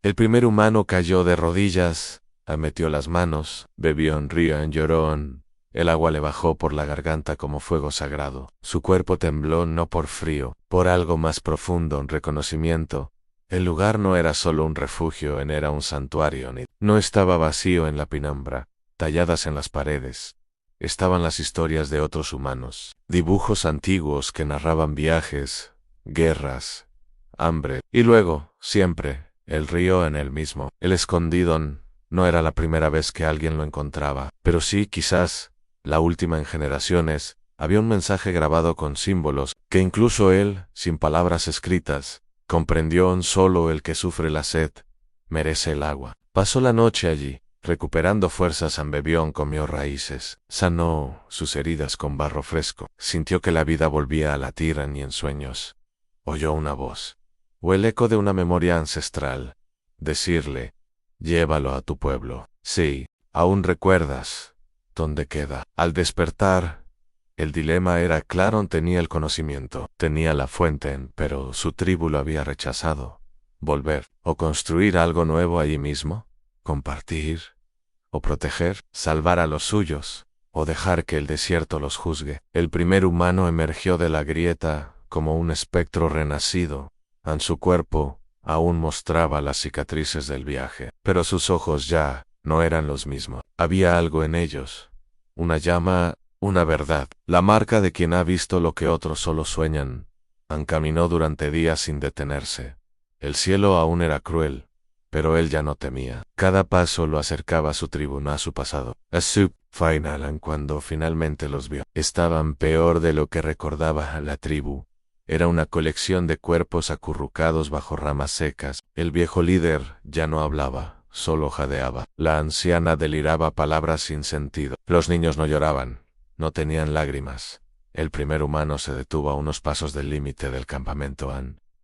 El primer humano cayó de rodillas, metió las manos, bebió en río en llorón. El agua le bajó por la garganta como fuego sagrado. Su cuerpo tembló no por frío, por algo más profundo, un reconocimiento. El lugar no era solo un refugio, era un santuario. No estaba vacío en la penumbra, talladas en las paredes. Estaban las historias de otros humanos, dibujos antiguos que narraban viajes, guerras, hambre. Y luego, siempre, el río en el mismo. El escondido no era la primera vez que alguien lo encontraba, pero sí, quizás, la última en generaciones. Había un mensaje grabado con símbolos, que incluso él, sin palabras escritas, comprendió. Solo el que sufre la sed merece el agua. Pasó la noche allí, recuperando fuerzas. Bebió, comió raíces, sanó sus heridas con barro fresco. Sintió que la vida volvía a latir en sueños. Oyó una voz, o el eco de una memoria ancestral, decirle: llévalo a tu pueblo. Sí, aún recuerdas dónde queda. Al despertar, el dilema era claro. Tenía el conocimiento, tenía la fuente, pero su tribu lo había rechazado. Volver, o construir algo nuevo allí mismo, compartir, o proteger, salvar a los suyos, o dejar que el desierto los juzgue. El primer humano emergió de la grieta como un espectro renacido. En su cuerpo aún mostraba las cicatrices del viaje, pero sus ojos ya no eran los mismos. Había algo en ellos, una llama, una verdad, la marca de quien ha visto lo que otros solo sueñan. Caminó durante días sin detenerse. El cielo aún era cruel, pero él ya no temía. Cada paso lo acercaba a su tribu, no a su pasado. A su final, cuando finalmente los vio, estaban peor de lo que recordaba. La tribu era una colección de cuerpos acurrucados bajo ramas secas. El viejo líder ya no hablaba, solo jadeaba. La anciana deliraba palabras sin sentido. Los niños no lloraban, no tenían lágrimas. El primer humano se detuvo a unos pasos del límite del campamento.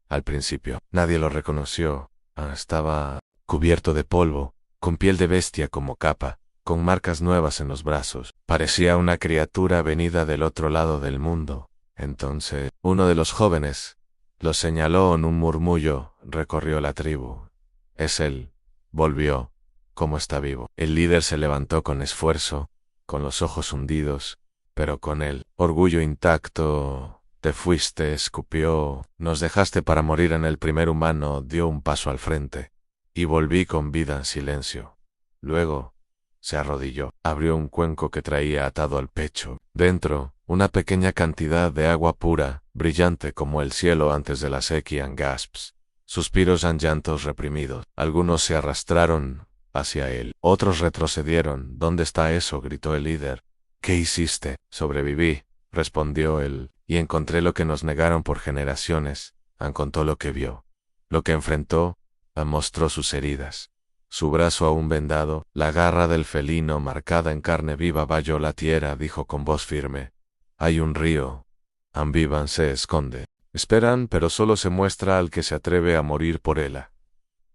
Al principio, nadie lo reconoció. Estaba cubierto de polvo, con piel de bestia como capa, con marcas nuevas en los brazos. Parecía una criatura venida del otro lado del mundo. Entonces, uno de los jóvenes lo señaló. En un murmullo recorrió la tribu. Es él. Volvió. ¿Cómo está vivo? El líder se levantó con esfuerzo, con los ojos hundidos, pero con el orgullo intacto. Te fuiste, escupió. Nos dejaste para morir. El primer humano dio un paso al frente, y volví con vida en silencio. Luego, se arrodilló, abrió un cuenco que traía atado al pecho. Dentro, una pequeña cantidad de agua pura, brillante como el cielo antes de la sequía. Gasps, suspiros, llantos reprimidos. Algunos se arrastraron hacia él, otros retrocedieron. ¿Dónde está eso?, gritó el líder. ¿Qué hiciste? Sobreviví, respondió él, y encontré lo que nos negaron por generaciones. Contó lo que vio, lo que enfrentó. Mostró sus heridas, su brazo aún vendado, la garra del felino marcada en carne viva. Valló la tierra, dijo con voz firme. Hay un río. Vivan se esconde. Esperan, pero solo se muestra al que se atreve a morir por él.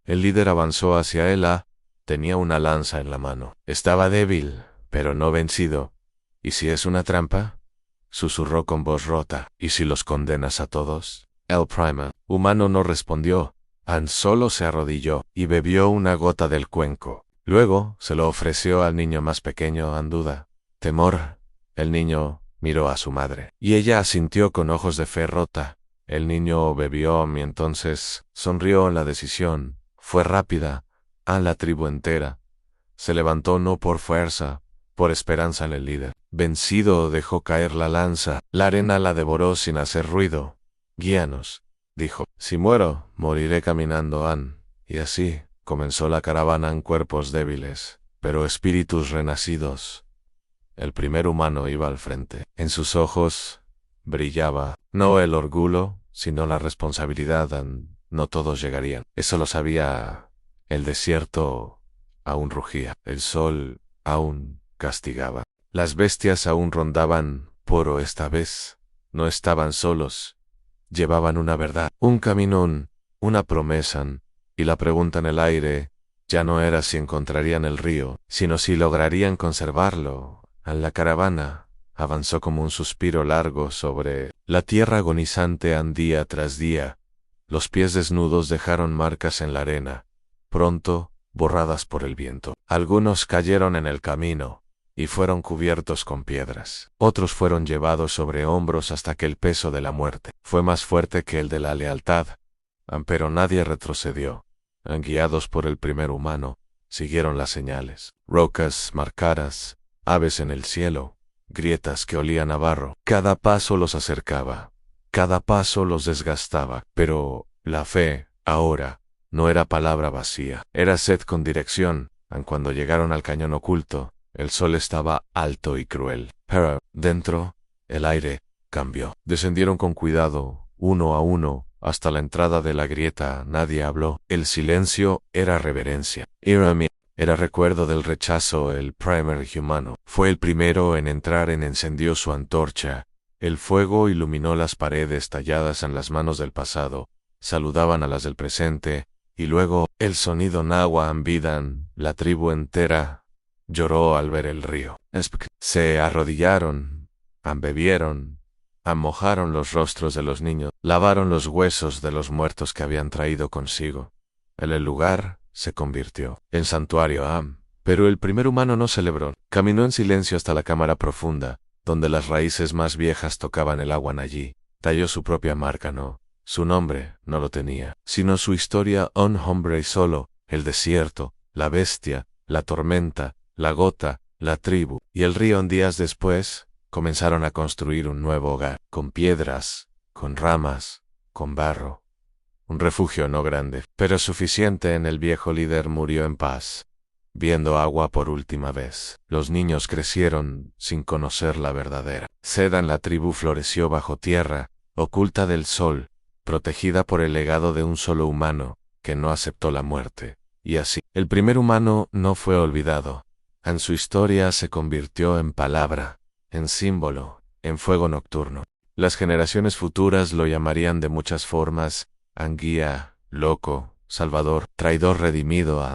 El líder avanzó hacia él. Tenía una lanza en la mano. Estaba débil, pero no vencido. ¿Y si es una trampa?, susurró con voz rota. ¿Y si los condenas a todos? El primer humano no respondió. Solo se arrodilló y bebió una gota del cuenco. Luego se lo ofreció al niño más pequeño. En duda, temor, el niño miró a su madre, y ella asintió con ojos de fe rota. El niño bebió y entonces sonrió. La decisión fue rápida. La tribu entera se levantó, no por fuerza, por esperanza en el líder. Vencido, dejó caer la lanza. La arena la devoró sin hacer ruido. Guíanos, dijo. Si muero, moriré caminando. Y así comenzó la caravana. En cuerpos débiles, pero espíritus renacidos. El primer humano iba al frente. En sus ojos brillaba, no el orgullo, sino la responsabilidad. No todos llegarían. Eso lo sabía. El desierto aún rugía. El sol aún castigaba. Las bestias aún rondaban, pero esta vez no estaban solos. Llevaban una verdad, un camino, una promesa, y la pregunta en el aire ya no era si encontrarían el río, sino si lograrían conservarlo. La caravana avanzó como un suspiro largo sobre la tierra agonizante. Día tras día, los pies desnudos dejaron marcas en la arena. pronto, borradas por el viento. Algunos cayeron en el camino y fueron cubiertos con piedras. Otros fueron llevados sobre hombros hasta que el peso de la muerte fue más fuerte que el de la lealtad. Pero nadie retrocedió. Guiados por el primer humano, siguieron las señales. Rocas marcadas, aves en el cielo, grietas que olían a barro. Cada paso los acercaba, cada paso los desgastaba. Pero la fe, ahora, no era palabra vacía, era sed con dirección. Cuando llegaron al cañón oculto, el sol estaba alto y cruel. Pero, dentro, el aire cambió. Descendieron con cuidado, uno a uno, hasta la entrada de la grieta. Nadie habló. El silencio era reverencia. Era recuerdo del rechazo. El primer humano fue el primero en entrar. Encendió su antorcha. El fuego iluminó las paredes talladas en las manos del pasado. Saludaban a las del presente. Y luego, el sonido náhuatl ambidan. La tribu entera lloró al ver el río. Se arrodillaron, bebieron, mojaron los rostros de los niños, lavaron los huesos de los muertos que habían traído consigo. El lugar se convirtió en santuario. Pero el primer humano no celebró. Caminó en silencio hasta la cámara profunda, donde las raíces más viejas tocaban el agua. Allí talló su propia marca. Su nombre no lo tenía, sino su historia. Un hombre solo, el desierto, la bestia, la tormenta, la gota, la tribu y el río. Días después, comenzaron a construir un nuevo hogar, con piedras, con ramas, con barro. Un refugio no grande, pero suficiente. El viejo líder murió en paz, viendo agua por última vez. Los niños crecieron sin conocer la verdadera sed. La tribu floreció bajo tierra, oculta del sol, protegida por el legado de un solo humano, que no aceptó la muerte. Y así, el primer humano no fue olvidado. En su historia se convirtió en palabra, en símbolo, en fuego nocturno. Las generaciones futuras lo llamarían de muchas formas: guía, loco, salvador, traidor redimido.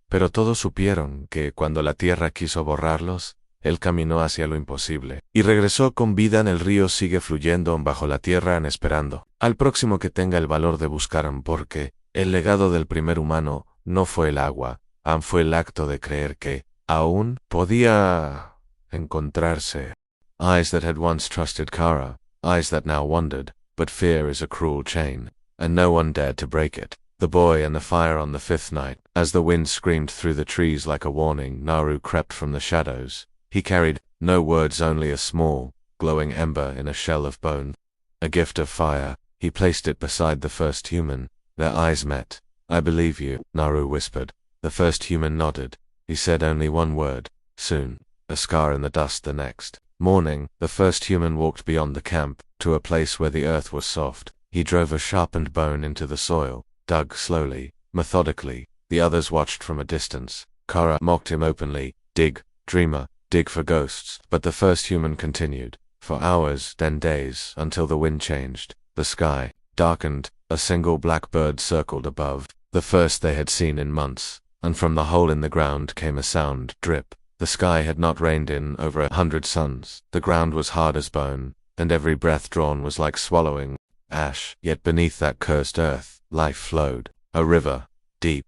Pero todos supieron que cuando la tierra quiso borrarlos, él caminó hacia lo imposible y regresó con vida. El río sigue fluyendo bajo la tierra, esperando al próximo que tenga el valor de buscar. Porque el legado del primer humano no fue el agua, fue el acto de creer que aún podía encontrarse. Eyes that had once trusted Kara, eyes that now wondered, but fear is a cruel chain, and no one dared to break it. The boy and the fire. On the fifth night, as the wind screamed through the trees like a warning, Naru crept from the shadows. He carried no words, only a small, glowing ember in a shell of bone, a gift of fire. He placed it beside the first human. Their eyes met. "I believe you," Naru whispered. The first human nodded. He said only one word: soon. A scar in the dust the next morning. The first human walked beyond the camp, to a place where the earth was soft. He drove a sharpened bone into the soil, dug slowly, methodically. The others watched from a distance. Kara mocked him openly. "Dig, dreamer, dig for ghosts." But the first human continued, for hours, then days, until the wind changed. The sky darkened. A single black bird circled above, the first they had seen in months, and from the hole in the ground came a sound: drip. The sky had not rained in over 100 suns. The ground was hard as bone, and every breath drawn was like swallowing ash. Yet beneath that cursed earth, life flowed, a river, deep,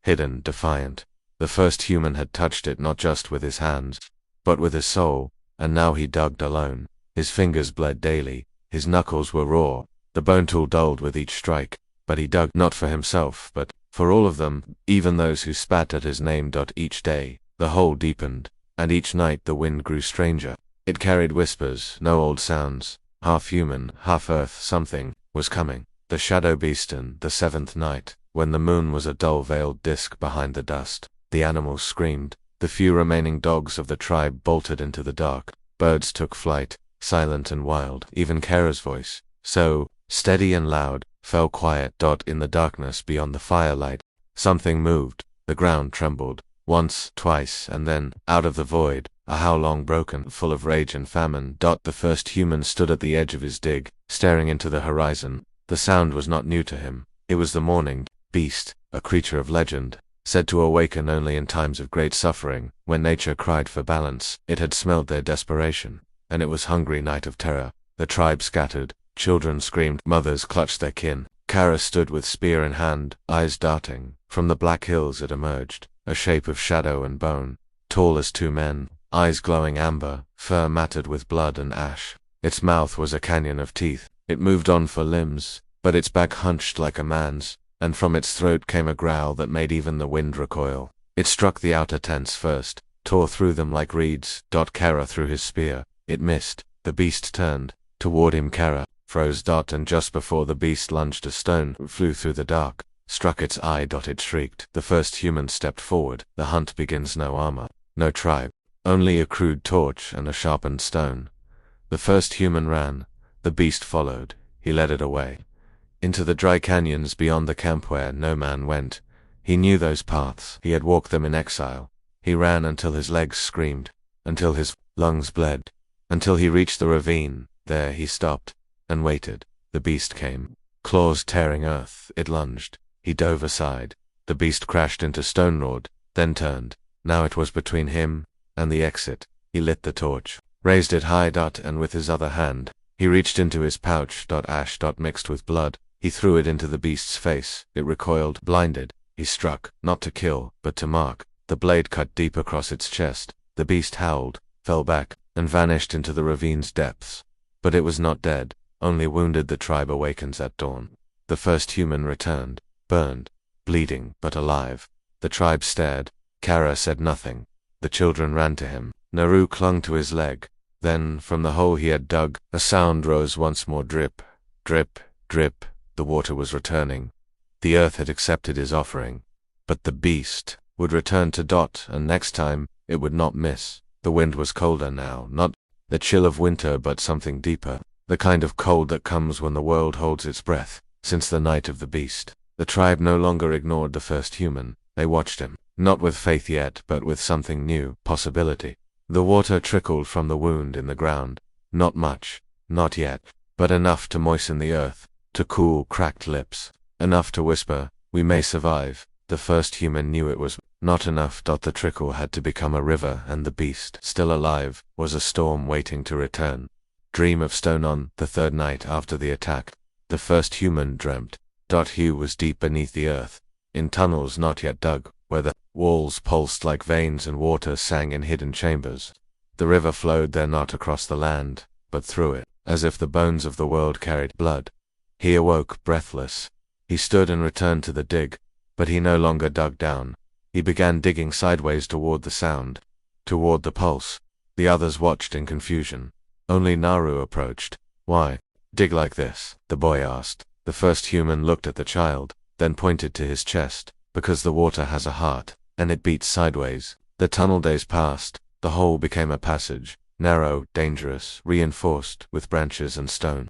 hidden, defiant. The first human had touched it not just with his hands, but with his soul, and now he dug alone. His fingers bled daily, his knuckles were raw, the bone tool dulled with each strike, but he dug not for himself, but for all of them, even those who spat at his name. Each day, the hole deepened, and each night the wind grew stranger. It carried whispers, no old sounds, half human, half earth. Something was coming. The shadow beast. In the seventh night, when the moon was a dull veiled disk behind the dust, the animals screamed. The few remaining dogs of the tribe bolted into the dark. Birds took flight, silent and wild. Even Kara's voice, so steady and loud, fell quiet. In the darkness beyond the firelight, something moved. The ground trembled, once, twice, and then, out of the void, a howl long broken, full of rage and famine. The first human stood at the edge of his dig, staring into the horizon. The sound was not new to him. It was the morning beast, a creature of legend, said to awaken only in times of great suffering, when nature cried for balance. It had smelled their desperation, and it was hungry night of terror. The tribe scattered, children screamed, mothers clutched their kin. Kara stood with spear in hand, eyes darting. From the black hills it emerged, a shape of shadow and bone, tall as two men, eyes glowing amber, fur matted with blood and ash. Its mouth was a canyon of teeth. It moved on for limbs, but its back hunched like a man's, and from its throat came a growl that made even the wind recoil. It struck the outer tents first, tore through them like reeds. Kara threw his spear. It missed. The beast turned. Toward him Kara froze. And just before the beast lunged, a stone flew through the dark, struck its eye. It shrieked. The first human stepped forward. The hunt begins. No armor, no tribe, only a crude torch and a sharpened stone. The first human ran. The beast followed. He led it away into the dry canyons beyond the camp where no man went. He knew those paths. He had walked them in exile. He ran until his legs screamed, until his lungs bled, until he reached the ravine. There he stopped and waited. The beast came, claws tearing earth. It lunged. He dove aside. The beast crashed into stone road, then turned. Now it was between him and the exit. He lit the torch, raised it high. And with his other hand, he reached into his pouch. Ash mixed with blood. He threw it into the beast's face. It recoiled, blinded. He struck, not to kill, but to mark. The blade cut deep across its chest. The beast howled, fell back, and vanished into the ravine's depths. But it was not dead, only wounded. The tribe awakens at dawn. The first human returned, burned, bleeding, but alive. The tribe stared. Kara said nothing. The children ran to him. Naru clung to his leg. Then, from the hole he had dug, a sound rose once more. Drip, drip, drip. The water was returning. The earth had accepted his offering. But the beast would return to and next time, it would not miss. The wind was colder now, not the chill of winter but something deeper, the kind of cold that comes when the world holds its breath. Since the night of the beast, the tribe no longer ignored the first human. They watched him, not with faith yet, but with something new, possibility. The water trickled from the wound in the ground. Not much, not yet, but enough to moisten the earth, to cool cracked lips, enough to whisper, "We may survive." The first human knew it was not enough. The trickle had to become a river, and the beast, still alive, was a storm waiting to return. Dream of stone. On the third night after the attack, the first human dreamt. He was deep beneath the earth, in tunnels not yet dug, where the walls pulsed like veins and water sang in hidden chambers. The river flowed there, not across the land, but through it, as if the bones of the world carried blood. He awoke, breathless. He stood and returned to the dig, but he no longer dug down. He began digging sideways toward the sound, toward the pulse. The others watched in confusion. Only Naru approached. "Why dig like this?" the boy asked. The first human looked at the child, then pointed to his chest. "Because the water has a heart, and it beats sideways." The tunnel days passed. The hole became a passage, narrow, dangerous, reinforced with branches and stone.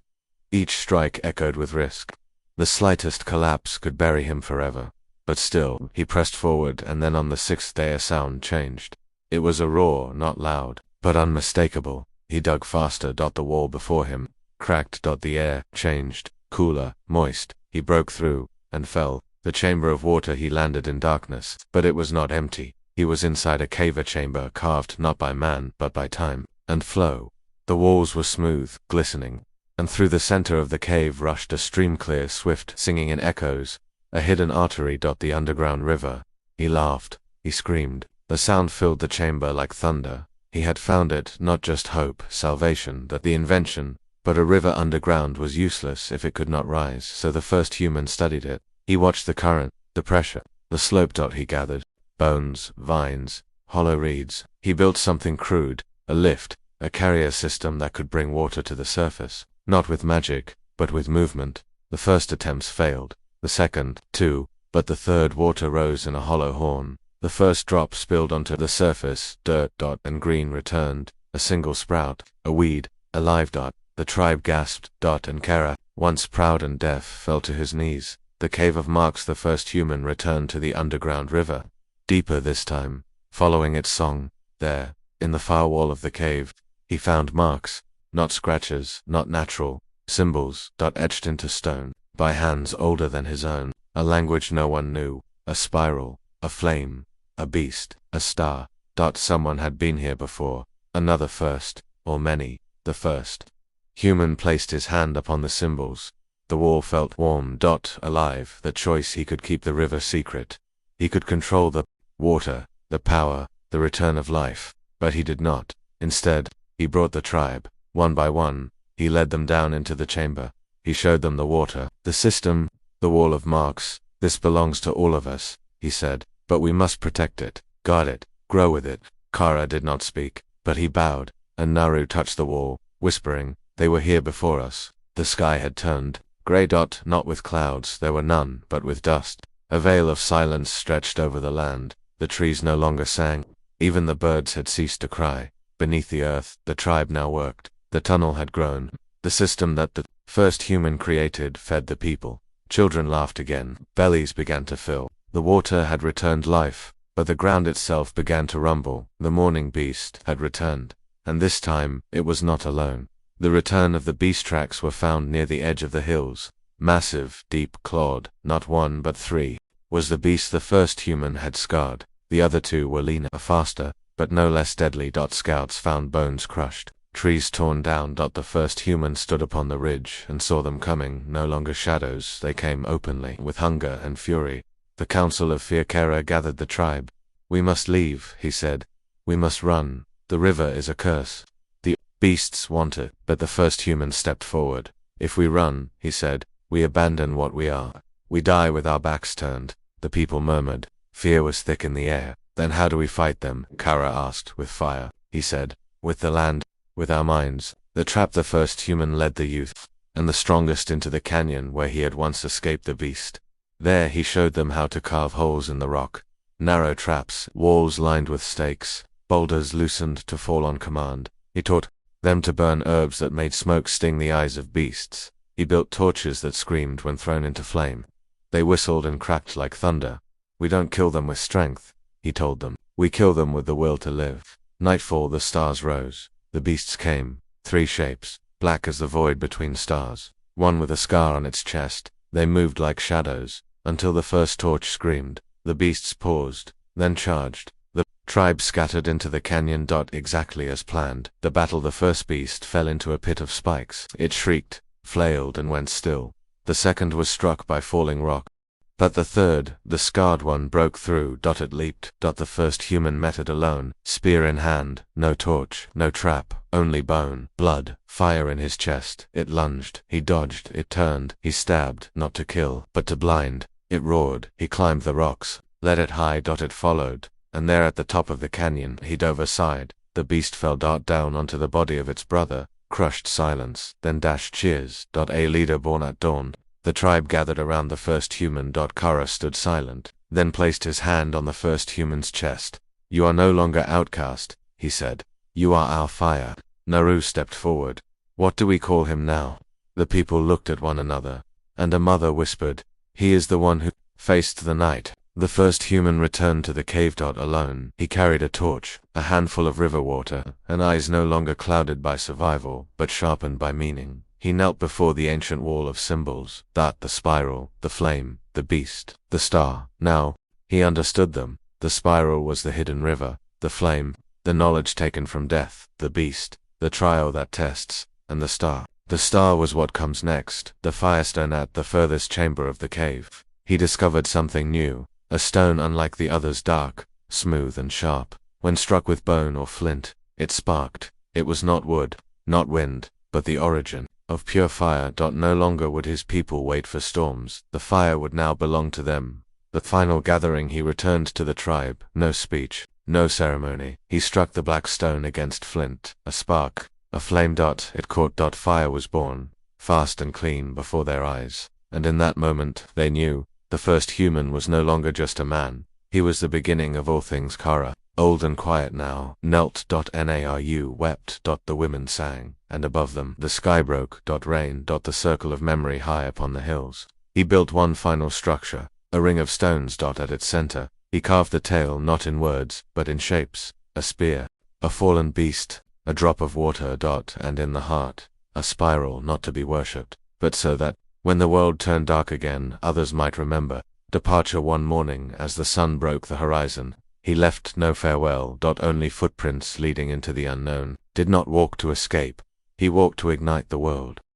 Each strike echoed with risk. The slightest collapse could bury him forever. But still, he pressed forward, and then on the sixth day a sound changed. It was a roar, not loud, but unmistakable. He dug faster. The wall before him cracked. The air changed, cooler, moist. He broke through, and fell. The chamber of water. He landed in darkness, but it was not empty. He was inside a cave, a chamber carved not by man, but by time and flow. The walls were smooth, glistening, and through the center of the cave rushed a stream, clear, swift, singing in echoes, a hidden artery. The underground river. He laughed. He screamed. The sound filled the chamber like thunder. He had found it, not just hope, salvation, that the invention, but a river underground was useless if it could not rise, so the first human studied it. He watched the current, the pressure, the slope. He gathered bones, vines, hollow reeds. He built something crude, a lift, a carrier system that could bring water to the surface, not with magic, but with movement. The first attempts failed, the second, too, but the third. Water rose in a hollow horn. The first drop spilled onto the surface. Dirt. And green returned, a single sprout, a weed, a live. The tribe gasped. And Kara, once proud and deaf, fell to his knees. The cave of marks. The first human returned to the underground river. Deeper this time, following its song. There, in the far wall of the cave, he found marks, not scratches, not natural, symbols. Etched into stone, by hands older than his own, a language no one knew, a spiral, a flame, a beast, a star. Someone had been here before, another first, or many, the first. Human placed his hand upon the symbols. The wall felt warm, alive. The choice: he could keep the river secret. He could control the water, the power, the return of life. But he did not. Instead, he brought the tribe. One by one, he led them down into the chamber. He showed them the water, the system, the wall of marks. This belongs to all of us, he said, but we must protect it, guard it, grow with it. Kara did not speak, but he bowed, and Naru touched the wall, whispering, "They were here before us." The sky had turned grey, not with clouds, there were none, but with dust. A veil of silence stretched over the land. The trees no longer sang. Even the birds had ceased to cry. Beneath the earth, the tribe now worked. The tunnel had grown. The system that the first human created fed the people. Children laughed again. Bellies began to fill. The water had returned life, but the ground itself began to rumble. The morning beast had returned. And this time, it was not alone. The return of the beast tracks were found near the edge of the hills. Massive, deep-clawed, not one but three, was the beast the first human had scarred. The other two were leaner, faster, but no less deadly. Scouts found bones crushed, trees torn down. The first human stood upon the ridge and saw them coming, no longer shadows. They came openly, with hunger and fury. The council of Fiakera gathered the tribe. "We must leave," he said. "We must run. The river is a curse. The beasts want it." But the first human stepped forward. "If we run," he said, "we abandon what we are. We die with our backs turned." The people murmured. Fear was thick in the air. "Then how do we fight them?" Kara asked. "With fire," he said. "With the land, with our minds." The trap. The first human led the youth, and the strongest, into the canyon where he had once escaped the beast. There he showed them how to carve holes in the rock. Narrow traps, walls lined with stakes, boulders loosened to fall on command. He taught them to burn herbs that made smoke sting the eyes of beasts. He built torches that screamed when thrown into flame. They whistled and cracked like thunder. "We don't kill them with strength," he told them. "We kill them with the will to live." Nightfall. The stars rose. The beasts came. 3 shapes, black as the void between stars. One with a scar on its chest. They moved like shadows, until the first torch screamed. The beasts paused, then charged. The tribe scattered into the canyon. Exactly as planned. The battle. The first beast fell into a pit of spikes. It shrieked, flailed, and went still. The second was struck by falling rock. But the third, the scarred one, broke through. It leaped. The first human met it alone, spear in hand. No torch, no trap, only bone, blood, fire in his chest. It lunged. He dodged. It turned. He stabbed, not to kill, but to blind. It roared. He climbed the rocks, let it high. It followed, and there at the top of the canyon, he dove aside. The beast fell down onto the body of its brother. Crushed silence, then dashed cheers. A leader born at dawn. The tribe gathered around the first human. Kara stood silent, then placed his hand on the first human's chest. "You are no longer outcast," he said. "You are our fire." Naru stepped forward. "What do we call him now?" The people looked at one another, and a mother whispered, "He is the one who faced the night." The first human returned to the cave. Alone. He carried a torch, a handful of river water, and eyes no longer clouded by survival, but sharpened by meaning. He knelt before the ancient wall of symbols, the spiral, the flame, the beast, the star. Now, he understood them. The spiral was the hidden river, the flame, the knowledge taken from death, the beast, the trial that tests, and the star. The star was what comes next, the firestone at the furthest chamber of the cave. He discovered something new, a stone unlike the others, dark, smooth and sharp. When struck with bone or flint, it sparked. It was not wood, not wind, but the origin of pure fire. No longer would his people wait for storms. The fire would now belong to them. The final gathering. He returned to the tribe. No speech, no ceremony. He struck the black stone against flint. A spark, a flame. It caught. Fire was born, fast and clean, before their eyes. And in that moment, they knew, the first human was no longer just a man. He was the beginning of all things. Kara, old and quiet now, knelt. Naru wept. The women sang, and above them the sky broke. Rain. The circle of memory high upon the hills. He built one final structure, a ring of stones. At its center, he carved the tale, not in words, but in shapes. A spear, a fallen beast, a drop of water. And in the heart, a spiral, not to be worshipped, but so that, when the world turned dark again, others might remember. Departure. One morning, as the sun broke the horizon, he left no farewell. Only footprints leading into the unknown. Did not walk to escape. He walked to ignite the world.